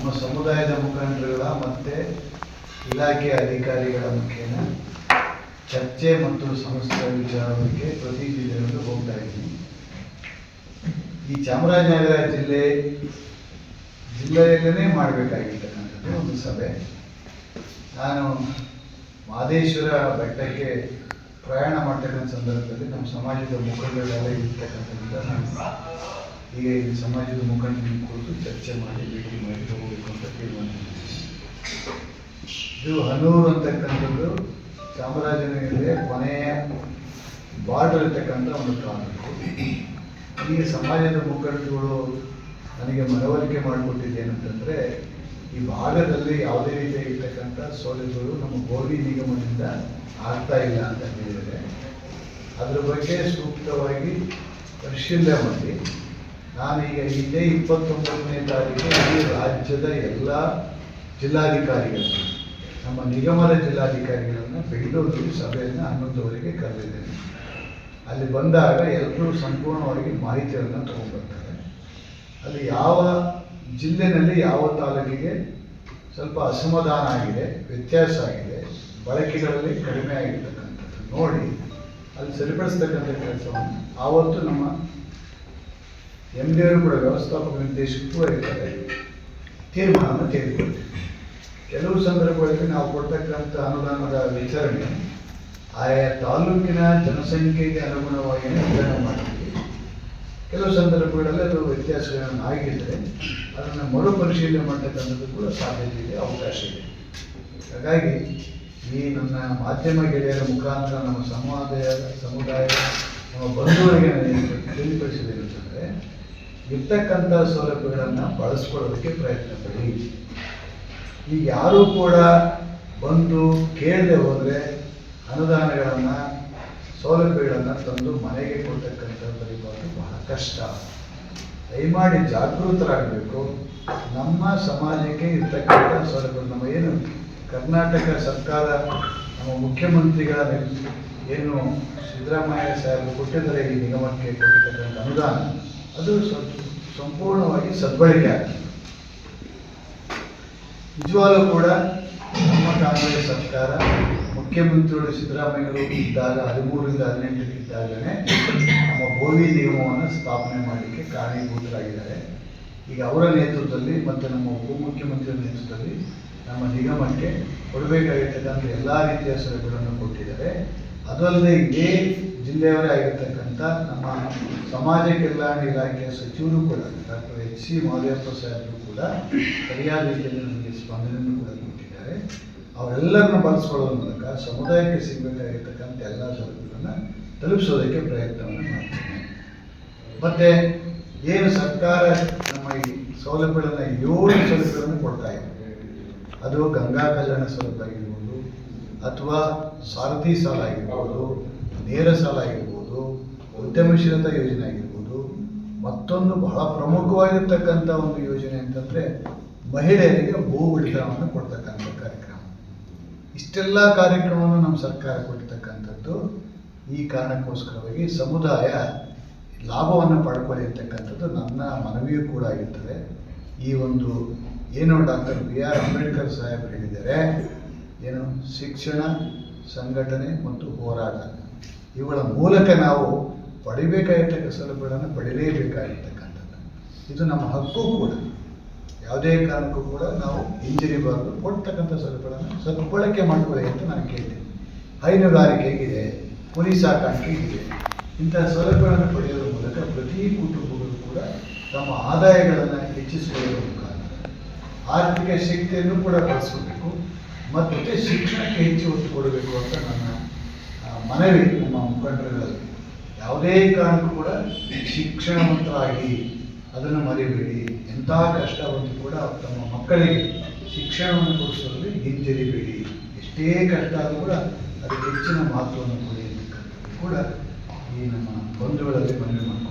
ನಮ್ಮ ಸಮುದಾಯದ ಮುಖಂಡರುಗಳ ಮತ್ತು ಇಲಾಖೆಯ ಅಧಿಕಾರಿಗಳ ಮುಖೇನ ಚರ್ಚೆ ಮತ್ತು ಸಂಸ್ಥೆಯ ವಿಚಾರಕ್ಕೆ ಪ್ರತಿ ಜಿಲ್ಲೆಯಲ್ಲೂ ಹೋಗ್ತಾ ಇದ್ದೀನಿ. ಈ ಚಾಮರಾಜನಗರ ಜಿಲ್ಲೆಯಲ್ಲೇ ಮಾಡಬೇಕಾಗಿರ್ತಕ್ಕಂಥದ್ದು ಒಂದು ಸಭೆ. ನಾನು ಮಹದೇಶ್ವರ ಬೆಟ್ಟಕ್ಕೆ ಪ್ರಯಾಣ ಮಾಡ್ತಕ್ಕಂಥ ಸಂದರ್ಭದಲ್ಲಿ ನಮ್ಮ ಸಮಾಜದ ಮುಖಂಡರೆಲ್ಲ ಇರ್ತಕ್ಕಂಥದ್ದು ನಾನು ಈಗ ಈ ಸಮಾಜದ ಮುಖಂಡರ ಕುರಿತು ಚರ್ಚೆ ಮಾಡಿ ಭೇಟಿ ಮಾಡಿ ಹೋಗಬೇಕು ಅಂತ ತೀರ್ಮಾನಿಸಿದ್ದೀನಿ. ಇದು ಹನೂರು ಅಂತಕ್ಕಂಥದ್ದು ಚಾಮರಾಜನಗರದಲ್ಲಿ ಕೊನೆಯ ಬಾರ್ಡರ್ ಇರ್ತಕ್ಕಂಥ ಒಂದು ತಾಲೂಕು. ಈ ಸಮಾಜದ ಮುಖಂಡರುಗಳು ನನಗೆ ಮನವರಿಕೆ ಮಾಡಿಕೊಟ್ಟಿದ್ದೇನಂತಂದರೆ, ಈ ಭಾಗದಲ್ಲಿ ಯಾವುದೇ ರೀತಿಯಾಗಿರ್ತಕ್ಕಂಥ ಸೌಲಭ್ಯಗಳು ನಮ್ಮ ಬೋವಿ ನಿಗಮದಿಂದ ಆಗ್ತಾ ಇಲ್ಲ ಅಂತ ಹೇಳಿದರೆ, ಅದ್ರ ಬಗ್ಗೆ ಸೂಕ್ತವಾಗಿ ಪರಿಶೀಲನೆ ಮಾಡಿ ನಾನೀಗ ಇದೇ 29ನೇ ತಾರೀಕು ಈ ರಾಜ್ಯದ ಎಲ್ಲ ಜಿಲ್ಲಾಧಿಕಾರಿಗಳನ್ನು, ನಮ್ಮ ನಿಗಮದ ಜಿಲ್ಲಾಧಿಕಾರಿಗಳನ್ನು ಬೆಂಗಳೂರಲ್ಲಿ ಸಭೆಯನ್ನು 11ವರೆಗೆ ಕರೆದಿದ್ದೇನೆ. ಅಲ್ಲಿ ಬಂದಾಗ ಎಲ್ಲರೂ ಸಂಪೂರ್ಣವಾಗಿ ಮಾಹಿತಿಯನ್ನು ತಗೊಂಡ್ಬರ್ತಾರೆ. ಅಲ್ಲಿ ಯಾವ ಜಿಲ್ಲೆಯಲ್ಲಿ ಯಾವ ತಾಲೂಕಿಗೆ ಸ್ವಲ್ಪ ಅಸಮಾಧಾನ ಆಗಿದೆ, ವ್ಯತ್ಯಾಸ ಆಗಿದೆ, ಬಳಕೆಗಳಲ್ಲಿ ಕಡಿಮೆ ಆಗಿರ್ತಕ್ಕಂಥದ್ದು ನೋಡಿ ಅಲ್ಲಿ ಸರಿಪಡಿಸ್ತಕ್ಕಂಥ ಕೆಲಸವನ್ನು ಆವತ್ತು ನಮ್ಮ MD ಕೂಡ ವ್ಯವಸ್ಥಾಪಕ ನಿರ್ದೇಶಕರು ಇರ್ತಾರೆ, ತೀರ್ಮಾನವನ್ನು ತೆಗೆದುಕೊಳ್ತೀವಿ. ಕೆಲವು ಸಂದರ್ಭಗಳಲ್ಲಿ ನಾವು ಕೊಡ್ತಕ್ಕಂಥ ಅನುದಾನದ ವಿತರಣೆ ಆಯಾ ತಾಲೂಕಿನ ಜನಸಂಖ್ಯೆಗೆ ಅನುಗುಣವಾಗಿ ವಿತರಣೆ ಮಾಡ್ತೀವಿ. ಕೆಲವು ಸಂದರ್ಭಗಳಲ್ಲಿ ಅದು ವ್ಯತ್ಯಾಸಗಳನ್ನು ಆಗಿದ್ದರೆ ಅದನ್ನು ಮರುಪರಿಶೀಲನೆ ಮಾಡ್ತಕ್ಕಂಥದ್ದು ಕೂಡ ಸಾಧ್ಯತೆ ಇದೆ, ಅವಕಾಶ ಇದೆ. ಹಾಗಾಗಿ ಈ ನನ್ನ ಮಾಧ್ಯಮ ಗೆಳೆಯರ ಮುಖಾಂತರ ನಮ್ಮ ಸಮುದಾಯ ನಮ್ಮ ಬಂಧುಗಳಿಗೆ ತಿಳಿಪಡಿಸಿದ್ದೇನೆಂತಂದರೆ, ಇರ್ತಕ್ಕಂಥ ಸೌಲಭ್ಯಗಳನ್ನು ಬಳಸ್ಕೊಳ್ಳೋದಕ್ಕೆ ಪ್ರಯತ್ನ ಪಡಿ. ಈಗ ಯಾರೂ ಕೂಡ ಬಂದು ಕೇಳದೆ ಹೋದರೆ ಅನುದಾನಗಳನ್ನು ಸೌಲಭ್ಯಗಳನ್ನು ತಂದು ಮನೆಗೆ ಕೊಡ್ತಕ್ಕಂಥ ಪರಿಪಾಠ ಬಹಳ ಕಷ್ಟ. ದಯಮಾಡಿ ಜಾಗೃತರಾಗಬೇಕು. ನಮ್ಮ ಸಮಾಜಕ್ಕೆ ಇರ್ತಕ್ಕಂಥ ಸೌಲಭ್ಯ ನಮ್ಮ ಏನು ಕರ್ನಾಟಕ ಸರ್ಕಾರ ನಮ್ಮ ಮುಖ್ಯಮಂತ್ರಿಗಳ ಏನು ಸಿದ್ದರಾಮಯ್ಯ ಸಾಹೇಬರು ಕೊಟ್ಟಿದ್ದಾರೆ, ಈ ನಿಗಮಕ್ಕೆ ಕೊಟ್ಟಿರ್ತಕ್ಕಂಥ ಅನುದಾನ ಅದು ಸಂಪೂರ್ಣವಾಗಿ ಸದ್ಬಳಕೆ ಆಗ್ತದೆ. ನಿಜವಾಗಲೂ ಕೂಡ ನಮ್ಮ ಕಾಂಗ್ರೆಸ್ ಸರ್ಕಾರ ಮುಖ್ಯಮಂತ್ರಿಗಳು ಸಿದ್ದರಾಮಯ್ಯರು ಇದ್ದಾಗ 13ರಿಂದ 18 ಇದ್ದಾಗಲೇ ನಮ್ಮ ಬೋವಿ ನಿಗಮವನ್ನು ಸ್ಥಾಪನೆ ಮಾಡಲಿಕ್ಕೆ ಕಾರಣೀಭೂತರಾಗಿದ್ದಾರೆ. ಈಗ ಅವರ ನೇತೃತ್ವದಲ್ಲಿ ಮತ್ತು ನಮ್ಮ ಉಪಮುಖ್ಯಮಂತ್ರಿಗಳ ನೇತೃತ್ವದಲ್ಲಿ ನಮ್ಮ ನಿಗಮಕ್ಕೆ ಕೊಡಬೇಕಾಗಿರ್ತಕ್ಕಂಥ ಎಲ್ಲ ರೀತಿಯ ಸೌಲಭ್ಯಗಳನ್ನು ಕೊಟ್ಟಿದ್ದಾರೆ. ಅದಲ್ಲದೆ ಇದೇ ಜಿಲ್ಲೆಯವರೇ ಆಗಿರ್ತಕ್ಕಂಥ ನಮ್ಮ ಸಮಾಜ ಕಲ್ಯಾಣ ಇಲಾಖೆಯ ಸಚಿವರು ಕೂಡ ಡಾಕ್ಟರ್ H.C. ಮಹದೇವಪ್ಪ ಸಾಹೇಬರು ಕೂಡ ಸರಿಯಾದ ರೀತಿಯಲ್ಲಿ ನಮಗೆ ಸ್ಪಂದನೆಯನ್ನು ಕೂಡ ಕೊಟ್ಟಿದ್ದಾರೆ. ಅವರೆಲ್ಲರನ್ನು ಬಳಸ್ಕೊಳ್ಳೋದ್ರ ಮೂಲಕ ಸಮುದಾಯಕ್ಕೆ ಸಿಗಬೇಕಾಗಿರ್ತಕ್ಕಂಥ ಎಲ್ಲ ಸೌಲಭ್ಯಗಳನ್ನು ತಲುಪಿಸೋದಕ್ಕೆ ಪ್ರಯತ್ನವನ್ನು ಮಾಡ್ತೇನೆ. ಮತ್ತು ಏನು ಸರ್ಕಾರ ನಮ್ಮ ಈ ಸೌಲಭ್ಯಗಳನ್ನು 7 ಸೌಲಭ್ಯಗಳನ್ನು ಕೊಡ್ತಾ ಇದೆ, ಅದು ಗಂಗಾ ಕಲ್ಯಾಣ ಸೌಲಭ್ಯ ಆಗಿರ್ಬೋದು, ಅಥವಾ ಸಾರಥಿ ಸಾಲ ಆಗಿರ್ಬೋದು, ನೇರ ಸಾಲ ಆಗಿರ್ಬೋದು, ಉದ್ಯಮಶೀಲತಾ ಯೋಜನೆ ಆಗಿರ್ಬೋದು. ಮತ್ತೊಂದು ಬಹಳ ಪ್ರಮುಖವಾಗಿರ್ತಕ್ಕಂಥ ಒಂದು ಯೋಜನೆ ಅಂತಂದರೆ ಮಹಿಳೆಯರಿಗೆ ಭೂ ಉಳಿತಾಯವನ್ನು ಕೊಡ್ತಕ್ಕಂಥ ಕಾರ್ಯಕ್ರಮ. ಇಷ್ಟೆಲ್ಲ ಕಾರ್ಯಕ್ರಮವನ್ನು ನಮ್ಮ ಸರ್ಕಾರ ಕೊಡ್ತಕ್ಕಂಥದ್ದು ಈ ಕಾರಣಕ್ಕೋಸ್ಕರವಾಗಿ ಸಮುದಾಯ ಲಾಭವನ್ನು ಪಡ್ಕೊಳ್ಳಿ ಅಂತಕ್ಕಂಥದ್ದು ನನ್ನ ಮನವಿಯೂ ಕೂಡ ಆಗಿರ್ತದೆ. ಈ ಒಂದು ಏನು ಡಾಕ್ಟರ್ B.R. ಅಂಬೇಡ್ಕರ್ ಸಾಹೇಬರು ಹೇಳಿದ್ದಾರೆ, ಏನು ಶಿಕ್ಷಣ, ಸಂಘಟನೆ ಮತ್ತು ಹೋರಾಟ, ಇವುಗಳ ಮೂಲಕ ನಾವು ಪಡಿಬೇಕಾಗಿರ್ತಕ್ಕ ಸೌಲಭ್ಯಗಳನ್ನು ಪಡಿಲೇಬೇಕಾಗಿರ್ತಕ್ಕಂಥದ್ದು. ಇದು ನಮ್ಮ ಹಕ್ಕು ಕೂಡ. ಯಾವುದೇ ಕಾರಣಕ್ಕೂ ಕೂಡ ನಾವು ಹಿಂಜರಿಬಾರದು. ಕೊಡ್ತಕ್ಕಂಥ ಸೌಲಭ್ಯಗಳನ್ನು ಸದ್ಬಳಕೆ ಮಾಡ್ಕೊಳ್ಳಿ ಅಂತ ನಾನು ಕೇಳ್ತೀನಿ. ಹೈನುಗಾರಿಕೆ ಇದೆ, ಕುರಿ ಸಾಕಾಣಿಕೆ ಇದೆ. ಇಂತಹ ಸೌಲಭ್ಯಗಳನ್ನು ಪಡೆಯೋದ್ರ ಮೂಲಕ ಪ್ರತಿ ಕುಟುಂಬಗಳು ಕೂಡ ತಮ್ಮ ಆದಾಯಗಳನ್ನು ಹೆಚ್ಚಿಸಿಕೊಳ್ಳುವ ಮುಖಾಂತರ ಆರ್ಥಿಕ ಶಕ್ತಿಯನ್ನು ಕೂಡ ಬಳಸ್ಕೋಬೇಕು ಮತ್ತು ಶಿಕ್ಷಣಕ್ಕೆ ಹೆಚ್ಚು ಒತ್ತು ಕೊಡಬೇಕು ಅಂತ ನನ್ನ ಮನವಿ ನಮ್ಮ ಮುಖಂಡರುಗಳಲ್ಲಿ. ಯಾವುದೇ ಕಾರಣಕ್ಕೂ ಕೂಡ ಶಿಕ್ಷಣವಂತರಾಗಿ ಅದನ್ನು ಮರಿಬೇಡಿ. ಎಂಥ ಕಷ್ಟ ಬಂದು ಕೂಡ ತಮ್ಮ ಮಕ್ಕಳಿಗೆ ಶಿಕ್ಷಣವನ್ನು ಕೊಡಿಸೋದ್ರಲ್ಲಿ ಹಿಂಜರಿಬೇಡಿ. ಎಷ್ಟೇ ಕಷ್ಟ ಆದರೂ ಕೂಡ ಅದಕ್ಕೆ ಹೆಚ್ಚಿನ ಮಹತ್ವವನ್ನು ಕೊಡಿ ಅಂತಕ್ಕಂಥದ್ದು ಕೂಡ ಈ ನಮ್ಮ ಬಂಧುಗಳಲ್ಲಿ ಮನವಿ ಮಾಡ್ತಾರೆ.